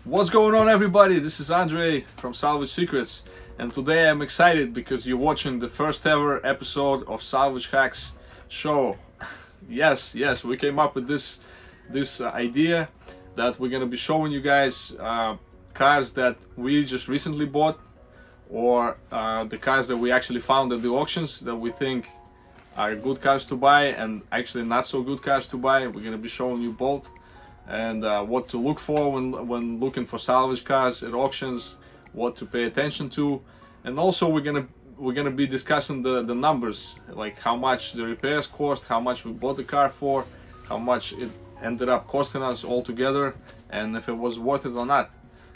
What's going on, everybody? This is Andre from Salvage Secrets, and today I'm excited because you're watching the first ever episode of Salvage Hacks Show. yes, we came up with this idea that we're gonna be showing you guys cars that we just recently bought, or the cars that we actually found at the auctions that we think are good cars to buy and actually not so good cars to buy. We're gonna be showing you both, and what to look for when looking for salvage cars at auctions, what to pay attention to, and also we're gonna be discussing the numbers, like how much the repairs cost, how much we bought the car for, how much it ended up costing us altogether, and if it was worth it or not.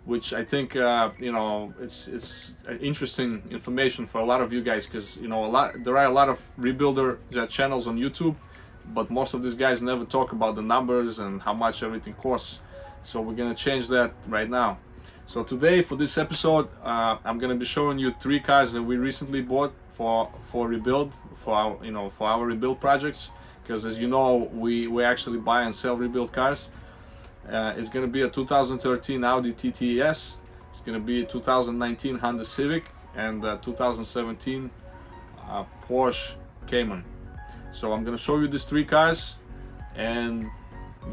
Which I think it's interesting information for a lot of you guys, because there are a lot of rebuilder channels on YouTube, but most of these guys never talk about the numbers and how much everything costs. So we're gonna change that right now. So today, for this episode, I'm gonna be showing you 3 cars that we recently bought for rebuild, for our rebuild projects, because as you know, we actually buy and sell rebuild cars. It's gonna be a 2013 Audi TTs, it's gonna be a 2019 Honda Civic, and a 2017 Porsche Cayman. So I'm gonna show you these 3 cars and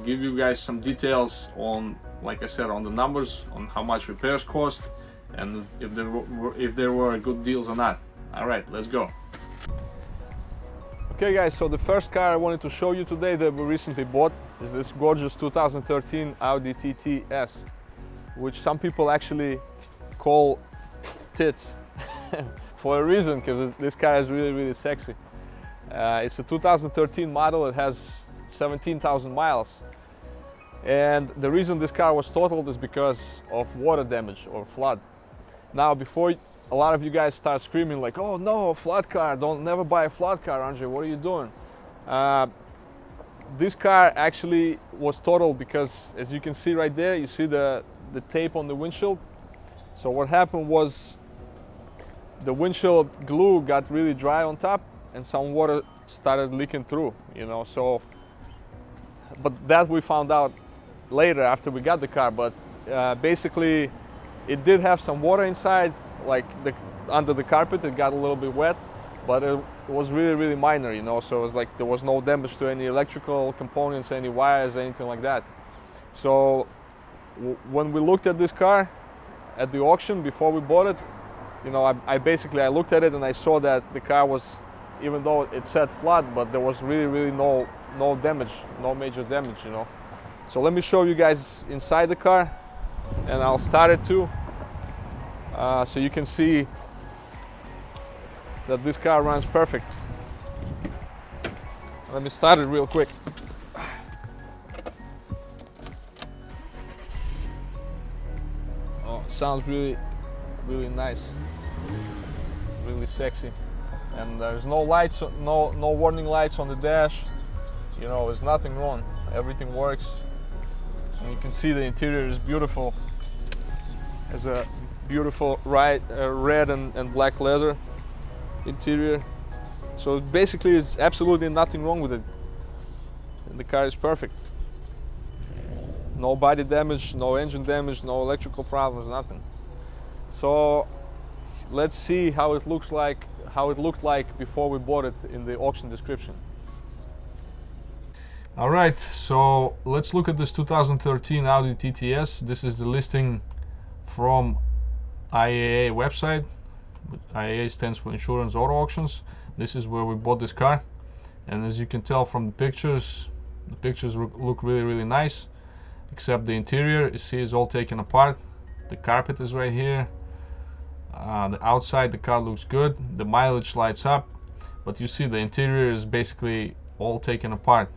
give you guys some details on, like I said, on the numbers, on how much repairs cost, and if there were good deals or not. All right, let's go. Okay guys, so the first car I wanted to show you today that we recently bought is this gorgeous 2013 Audi TTs, which some people actually call tits for a reason, because this car is really sexy. It's a 2013 model. It has 17,000 miles, and the reason this car was totaled is because of water damage or flood. Now, before a lot of you guys start screaming like, "Oh no, flood car! Never buy a flood car, Andre. What are you doing?" This car actually was totaled because, as you can see right there, you see the tape on the windshield. So what happened was the windshield glue got really dry on top, and some water started leaking through, so, but that we found out later after we got the car. But basically it did have some water inside, like under the carpet. It got a little bit wet, but it was really minor, so it was like there was no damage to any electrical components, any wires, anything like that. So when we looked at this car at the auction before we bought it, I looked at it and I saw that the car was, even though it said flood, but there was really no damage, no major damage, So let me show you guys inside the car, and I'll start it too, so you can see that this car runs perfect. Let me start it real quick. Oh, it sounds really nice, really sexy. And there's no lights, no warning lights on the dash. There's nothing wrong. Everything works. And you can see the interior is beautiful. Has a beautiful red and black leather interior. So basically, there's absolutely nothing wrong with it. And the car is perfect. No body damage, no engine damage, no electrical problems, nothing. So let's see how it looked like before we bought it in the auction description. All right, so let's look at this 2013 Audi TTs. This is the listing from IAA website. IAA stands for Insurance Auto Auctions. This is where we bought this car, and as you can tell from the pictures look really nice, except the interior, you see, is all taken apart. The carpet is right here. The outside, the car looks good. The mileage lights up, but you see the interior is basically all taken apart.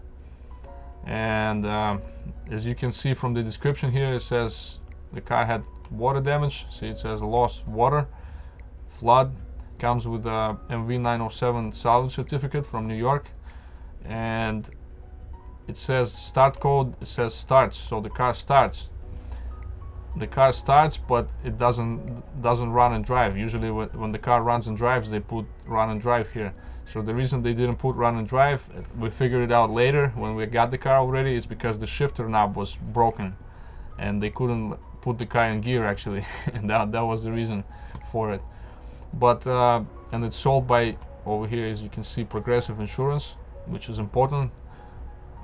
And as you can see from the description here, it says the car had water damage. See, it says lost water, flood. Comes with a MV907 salvage certificate from New York, and it says start code. It says starts, so the car starts. The car starts, but it doesn't run and drive. Usually when the car runs and drives, they put run and drive here. So the reason they didn't put run and drive, we figured it out later when we got the car already, is because the shifter knob was broken. and they couldn't put the car in gear actually, and that was the reason for it. But and it's sold by, over here as you can see, Progressive Insurance, which is important.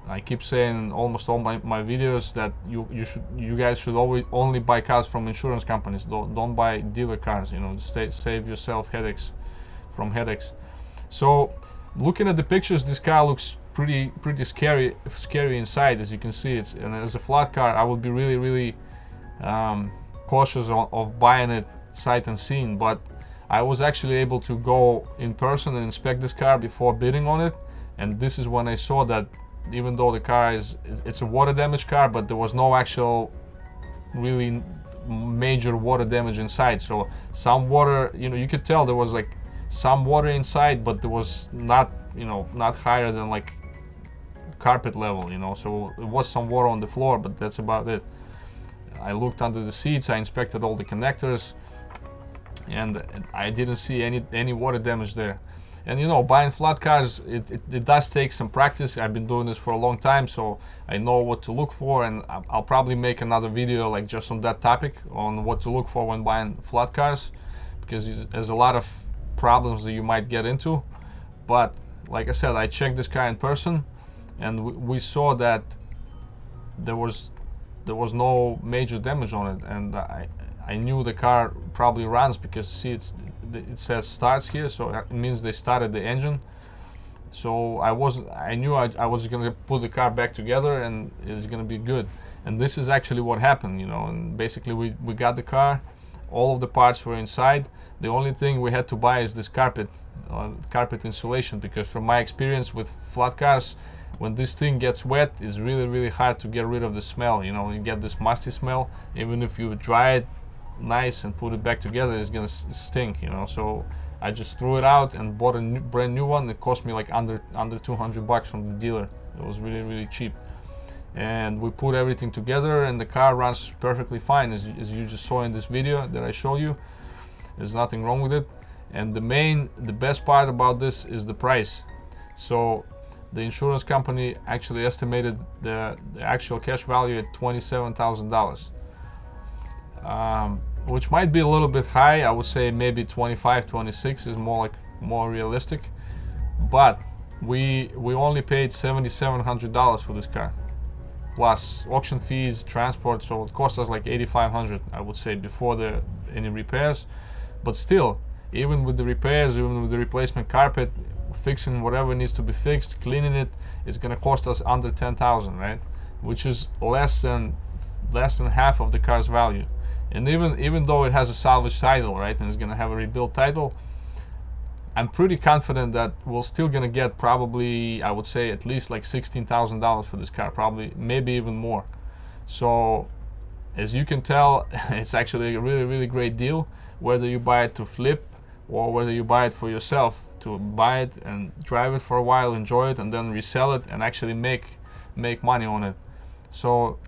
I keep saying in almost all my videos that you guys should always only buy cars from insurance companies. Don't buy dealer cars, you know, save yourself headaches. So looking at the pictures, this car looks pretty scary inside, as you can see. And as a flat car, I would be really cautious of buying it sight unseen. But I was actually able to go in person and inspect this car before bidding on it, and this is when I saw that even though the car it's a water damage car, but there was no actual really major water damage inside. So some water, you know, you could tell there was like some water inside, but there was not, you know, not higher than like carpet level, you know. So it was some water on the floor, but that's about it. I looked under the seats, I inspected all the connectors, and I didn't see any water damage there. And you know, buying flat cars, it does take some practice. I've been doing this for a long time, so I know what to look for, and I'll probably make another video like just on that topic, on what to look for when buying flat cars, because there's a lot of problems that you might get into. But like I said, I checked this car in person, and we saw that there was no major damage on it, and I knew the car probably runs, because see, it says starts here, so it means they started the engine. So I knew I was gonna put the car back together and it's gonna be good. And this is actually what happened, you know. And basically we got the car, all of the parts were inside. The only thing we had to buy is this carpet insulation, because from my experience with flat cars, when this thing gets wet, it's really hard to get rid of the smell, you know. You get this musty smell. Even if you dry it nice and put it back together, it's gonna stink, you know. So I just threw it out and bought a brand new one. It cost me like under $200 from the dealer. It was really cheap, and we put everything together, and the car runs perfectly fine, as you just saw in this video that I showed you. There's nothing wrong with it. And the best part about this is the price. So the insurance company actually estimated the actual cash value at $27,000. Which might be a little bit high. I would say maybe 25, 26 is more realistic. But we only paid $7,700 for this car, plus auction fees, transport. So it cost us like $8,500, I would say, before any repairs. But still, even with the repairs, even with the replacement carpet, fixing whatever needs to be fixed, cleaning it's gonna cost us under $10,000, right? Which is less than half of the car's value. And even though it has a salvage title, right, and it's gonna have a rebuilt title, I'm pretty confident that we're still gonna get probably, I would say, at least like $16,000 for this car, probably maybe even more. So as you can tell, it's actually a really great deal, whether you buy it to flip or whether you buy it for yourself, to buy it and drive it for a while, enjoy it, and then resell it and actually make money on it. So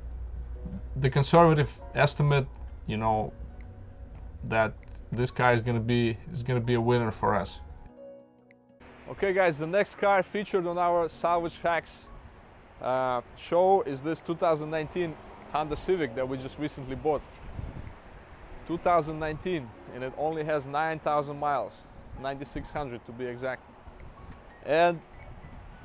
the conservative estimate, you know, that this car is gonna be a winner for us. Okay guys, the next car featured on our Salvage Hacks show is this 2019 Honda Civic that we just recently bought. 2019, and it only has 9,000 miles, 9,600 to be exact. And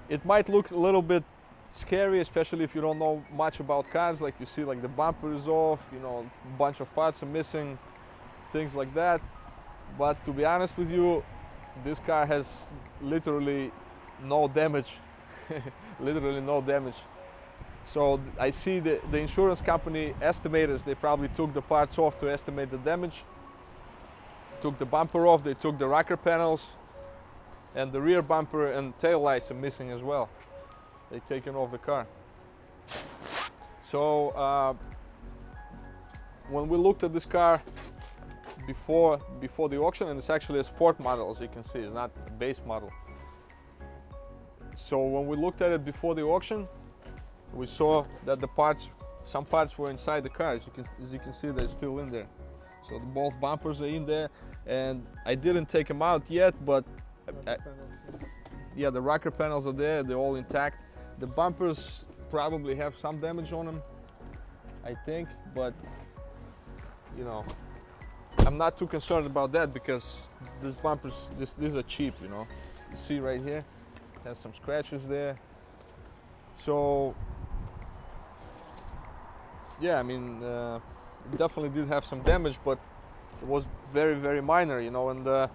it might look a little bit scary, especially if you don't know much about cars. Like you see, like the bumper is off, you know, a bunch of parts are missing, things like that. But to be honest with you, this car has literally no damage. Literally no damage. So I see the insurance company estimators, they probably took the parts off to estimate the damage. Took the bumper off, they took the rocker panels, and the rear bumper and tail lights are missing as well. They've taken off the car. So when we looked at this car before the auction, and it's actually a sport model, as you can see, it's not a base model. So when we looked at it before the auction, we saw that some parts were inside the car. As you can see, they're still in there. So both bumpers are in there, and I didn't take them out yet, but yeah, the rocker panels are there, they're all intact. The bumpers probably have some damage on them. I think, but you know, I'm not too concerned about that because these bumpers, these are cheap, you know. You see right here, has some scratches there. So yeah, I mean, it definitely did have some damage, but it was very, very minor, you know. And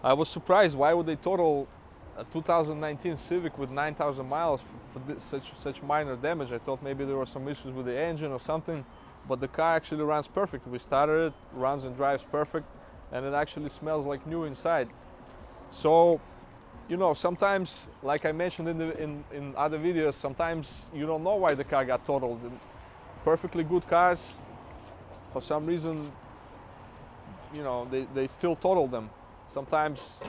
I was surprised. Why would they total a 2019 Civic with 9,000 miles for such minor damage? I thought maybe there were some issues with the engine or something, but the car actually runs perfect. We started it, runs and drives perfect, and it actually smells like new inside. So, you know, sometimes, like I mentioned in other videos, sometimes you don't know why the car got totaled. Perfectly good cars, for some reason, you know, they still total them. Sometimes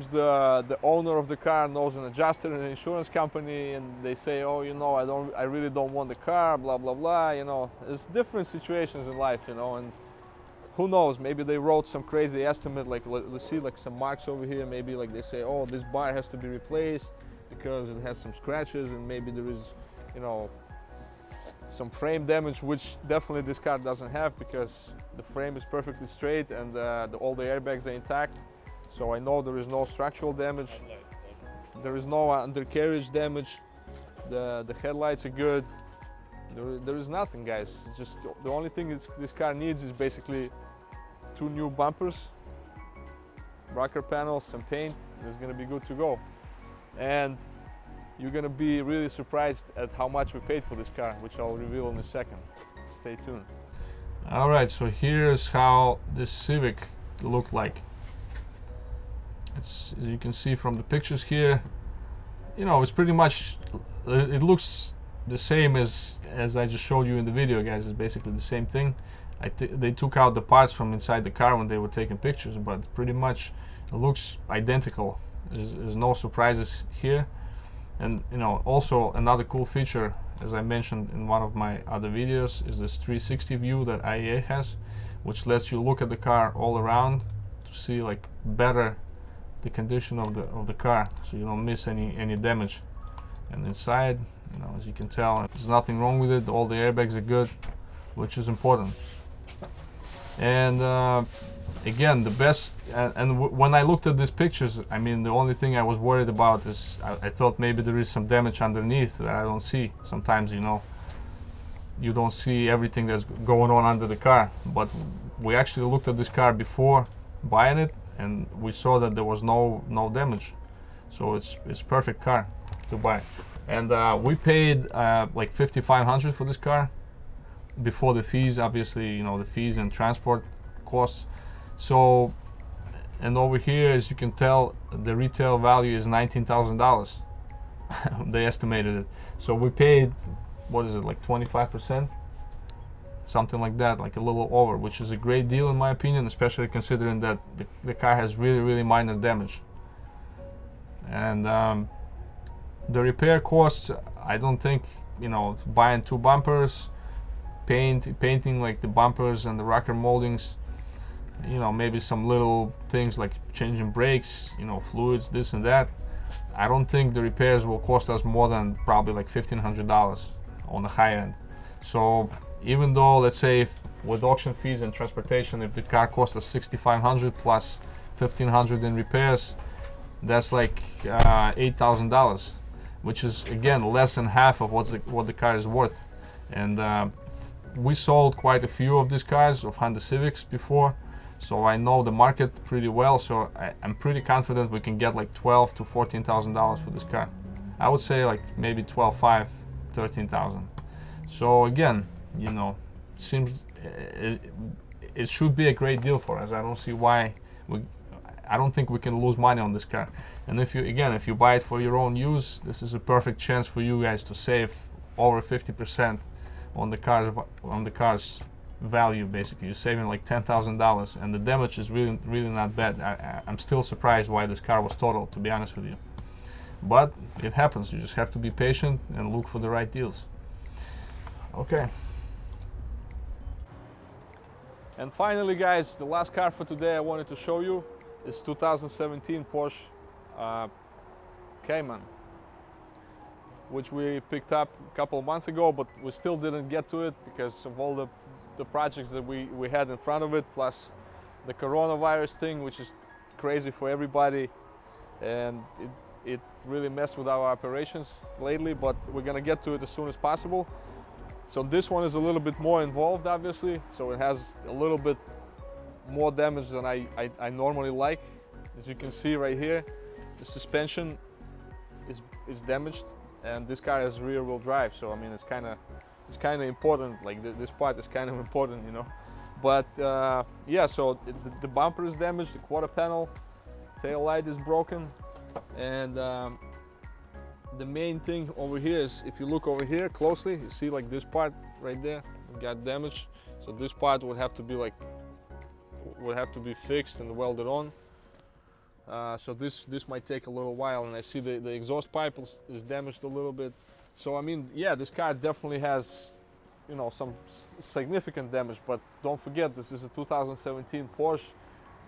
the owner of the car knows an adjuster in an insurance company, and they say, oh, you know, I really don't want the car, blah blah blah. You know, there's different situations in life, you know, and who knows? Maybe they wrote some crazy estimate, like let's see, like some marks over here. Maybe like they say, oh, this bar has to be replaced because it has some scratches, and maybe there is, you know, some frame damage, which definitely this car doesn't have because the frame is perfectly straight and all the airbags are intact. So I know there is no structural damage. There is no undercarriage damage. The headlights are good. There is nothing, guys. It's just the only thing this car needs is basically 2 new bumpers, rocker panels, some paint. It's gonna be good to go. And you're gonna be really surprised at how much we paid for this car, which I'll reveal in a second. Stay tuned. All right, so here's how this Civic looked like. As you can see from the pictures here, you know, it's pretty much, it looks the same as I just showed you in the video, guys. It's basically the same thing. They took out the parts from inside the car when they were taking pictures, but pretty much it looks identical. There's no surprises here. And you know, also another cool feature, as I mentioned in one of my other videos, is this 360 view that IAA has, which lets you look at the car all around to see like better the condition of the car, so you don't miss any damage. And inside, you know, as you can tell, there's nothing wrong with it. All the airbags are good, which is important. And again, the best, when I looked at these pictures, I mean, the only thing I was worried about is I thought maybe there is some damage underneath that I don't see. Sometimes, you know, you don't see everything that's going on under the car, but we actually looked at this car before buying it, and we saw that there was no damage. So it's perfect car to buy. And we paid like $5,500 for this car before the fees, obviously, you know, the fees and transport costs. So, and over here, as you can tell, the retail value is $19,000. They estimated it. So we paid, what is it, like 25%? Something like that, like a little over, which is a great deal in my opinion, especially considering that the car has really minor damage. And the repair costs, I don't think, you know, buying 2 bumpers, painting like the bumpers and the rocker moldings, you know, maybe some little things like changing brakes, you know, fluids, this and that, I don't think the repairs will cost us more than probably like $1,500 on the high end. So even though, let's say, with auction fees and transportation, if the car cost us $6,500 plus $1,500 in repairs, that's like $8,000, which is again less than half of what the car is worth. And we sold quite a few of these cars, of Honda Civics, before, so I know the market pretty well. So I'm pretty confident we can get like $12,000 to $14,000 for this car. I would say like maybe $12,500, $13,000. So again, you know, seems it should be a great deal for us. I don't see why I don't think we can lose money on this car. And if you buy it for your own use, this is a perfect chance for you guys to save over 50% on the car's value. Basically, you're saving like $10,000, and the damage is really not bad. I'm still surprised why this car was totaled, to be honest with you. But it happens. You just have to be patient and look for the right deals. Okay. And finally, guys, the last car for today I wanted to show you is 2017 Porsche Cayman. which we picked up a couple of months ago, but we still didn't get to it because of all the projects that we had in front of it, plus the coronavirus thing, which is crazy for everybody, and it really messed with our operations lately, but we're gonna get to it as soon as possible. So this one is a little bit more involved, obviously, so it has a little bit more damage than I normally like. As you can see right here, the suspension is damaged, and this car has rear wheel drive, so I mean it's kind of important, like this part is kind of important, you know. But yeah, so the bumper is damaged, the quarter panel, tail light is broken, and the main thing over here is, if you look over here closely, you see like this part right there got damaged. So this part would have to be fixed and welded on. So this might take a little while, and I see the exhaust pipe is damaged a little bit. So I mean, yeah, this car definitely has, you know, some significant damage, but don't forget, this is a 2017 Porsche,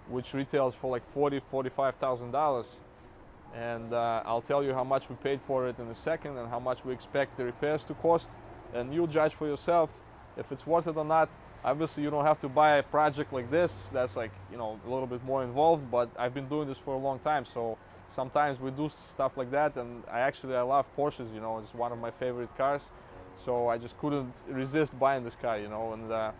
which retails for like $45,000. And I'll tell you how much we paid for it in a second, and how much we expect the repairs to cost, and you'll judge for yourself if it's worth it or not. Obviously, you don't have to buy a project like this that's like, you know, a little bit more involved, but I've been doing this for a long time, so sometimes we do stuff like that, and I love Porsches, you know, it's one of my favorite cars, so I just couldn't resist buying this car, you know, and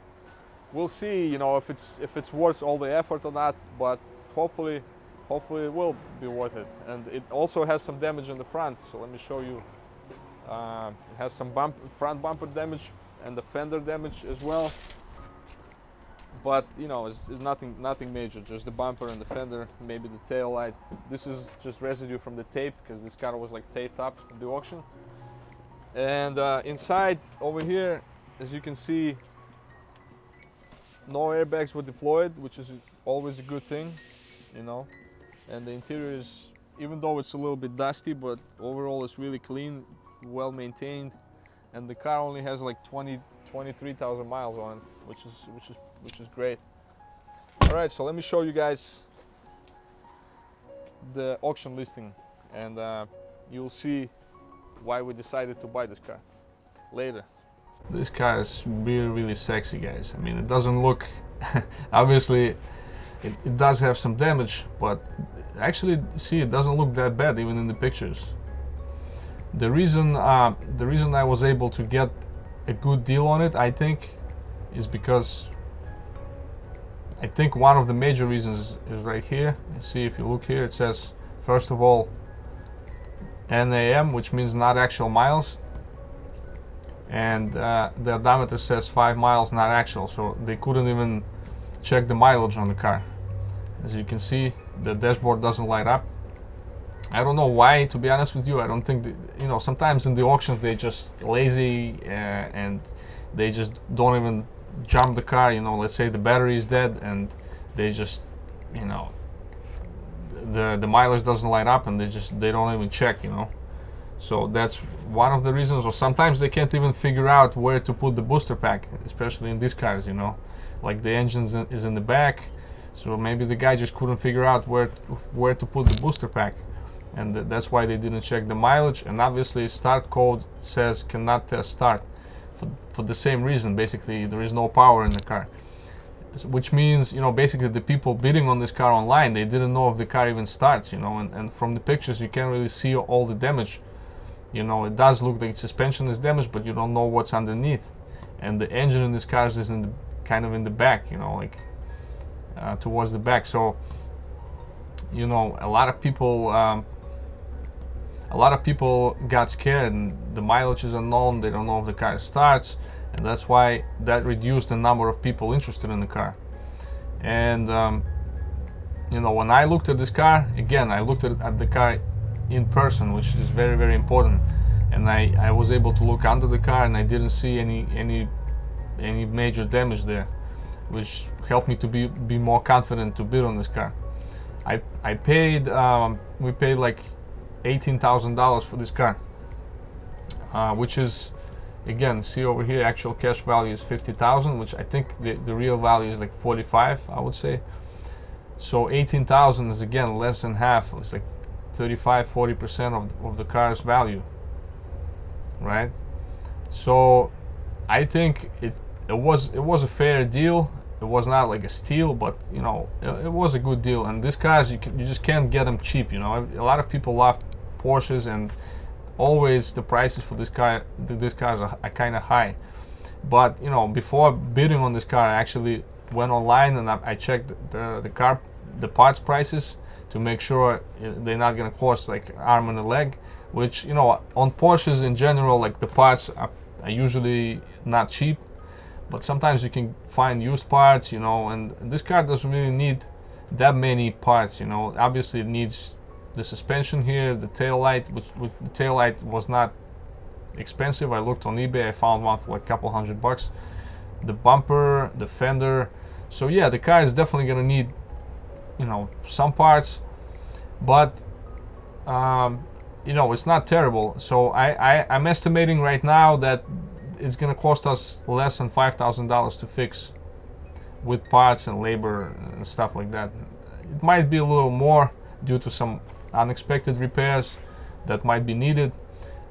we'll see, you know, if it's worth all the effort or not, but hopefully it will be worth it. And it also has some damage in the front, so let me show you. It has some front bumper damage and the fender damage as well, but you know, it's nothing major, just the bumper and the fender, maybe the tail light. This is just residue from the tape, because this car was like taped up at the auction. And inside over here, as you can see, no airbags were deployed, which is always a good thing, you know. And the interior is, even though it's a little bit dusty, but overall it's really clean, well maintained, and the car only has like 23,000 miles on it, which is great. All right, so let me show you guys the auction listing, and you'll see why we decided to buy this car later. This car is really sexy, guys. I mean, it doesn't look obviously it does have some damage, but actually, see, it doesn't look that bad even in the pictures. The reason I was able to get a good deal on it, I think, is because I think one of the major reasons is right here. You see, if you look here, it says, first of all, NAM, which means not actual miles, and the odometer says 5 miles not actual, so they couldn't even check the mileage on the car. As you can see, the dashboard doesn't light up. I don't know why, to be honest with you. I don't think you know, sometimes in the auctions they just lazy and they just don't even jump the car, you know. Let's say the battery is dead and they just, you know, the mileage doesn't light up, and they don't even check, you know. So that's one of the reasons. Or sometimes they can't even figure out where to put the booster pack, especially in these cars, you know, like the engine is in the back, so maybe the guy just couldn't figure out where to put the booster pack, and that's why they didn't check the mileage. And obviously start code says cannot test start, for the same reason. Basically, there is no power in the car, which means, you know, basically the people bidding on this car online, they didn't know if the car even starts, you know. And from the pictures you can't really see all the damage, you know. It does look like suspension is damaged, but you don't know what's underneath. And the engine in this car is in the, kind of in the back, you know, like towards the back. So, you know, a lot of people got scared, and the mileage is unknown. They don't know if the car starts, and that's why that reduced the number of people interested in the car. And you know, when I looked at this car, again, I looked at the car in person, which is very important, and I was able to look under the car, and I didn't see any major damage there, which helped me to be more confident to bid on this car. I paid we paid like $18,000 for this car, which is, again, see over here, actual cash value is $50,000, which I think the real value is like 45, I would say. So 18,000 is, again, less than half. It's like 35-40% of the car's value. right? So I think it was a fair deal. It was not like a steal, but you know, it was a good deal. And these cars, you just can't get them cheap. You know, a lot of people love Porsches, and always the prices for these cars are kind of high. But you know, before bidding on this car, I actually went online and I checked the parts prices to make sure they're not gonna cost like arm and a leg. Which, you know, on Porsches in general, like the parts are usually not cheap, but sometimes you can find used parts, you know, and this car doesn't really need that many parts, you know. Obviously it needs the suspension here, the tail light, which the tail light was not expensive. I looked on eBay, I found one for like a couple $100. The bumper, the fender. So yeah, the car is definitely gonna need, you know, some parts, but you know, it's not terrible. So I'm estimating right now that it's gonna cost us less than $5,000 to fix, with parts and labor and stuff like that. It might be a little more due to some unexpected repairs that might be needed,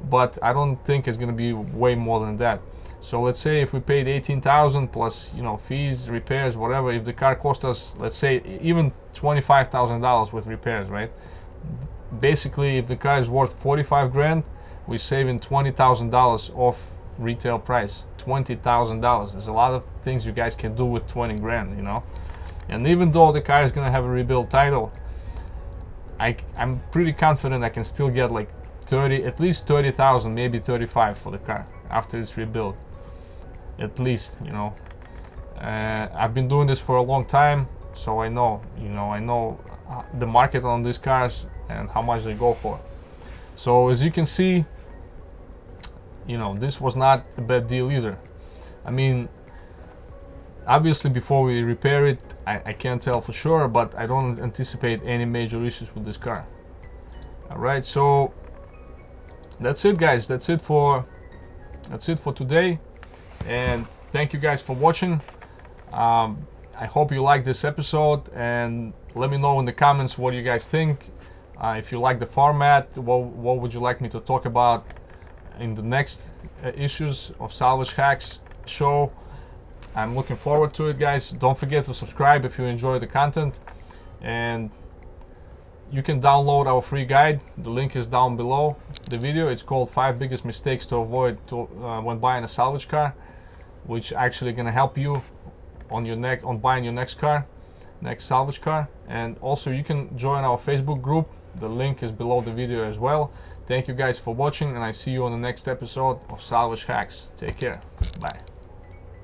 but I don't think it's gonna be way more than that. So let's say if we paid $18,000 plus, you know, fees, repairs, whatever, if the car cost us, let's say, even $25,000 with repairs, right? Basically, if the car is worth 45 grand, we're saving $20,000 off retail price. $20,000. There's a lot of things you guys can do with 20 grand, you know. And even though the car is gonna have a rebuild title, I'm pretty confident I can still get like at least 30,000, maybe 35 for the car after it's rebuilt, at least, you know. I've been doing this for a long time, so I know, you know, I know the market on these cars and how much they go for. So as you can see, you know, this was not a bad deal either. I mean, obviously before we repair it, I can't tell for sure, but I don't anticipate any major issues with this car. Alright, so that's it, guys. That's it for today, and thank you guys for watching. I hope you like this episode, and let me know in the comments what you guys think. If you like the format, what would you like me to talk about in the next issues of Salvage Hacks Show. I'm looking forward to it, guys. Don't forget to subscribe if you enjoy the content, and you can download our free guide. The link is down below the video. It's called 5 Biggest Mistakes to Avoid when Buying a Salvage Car, which actually gonna help you on buying your next salvage car. And also you can join our Facebook group. The link is below the video as well. Thank you guys for watching, and I see you on the next episode of Salvage Hacks. Take care. Bye.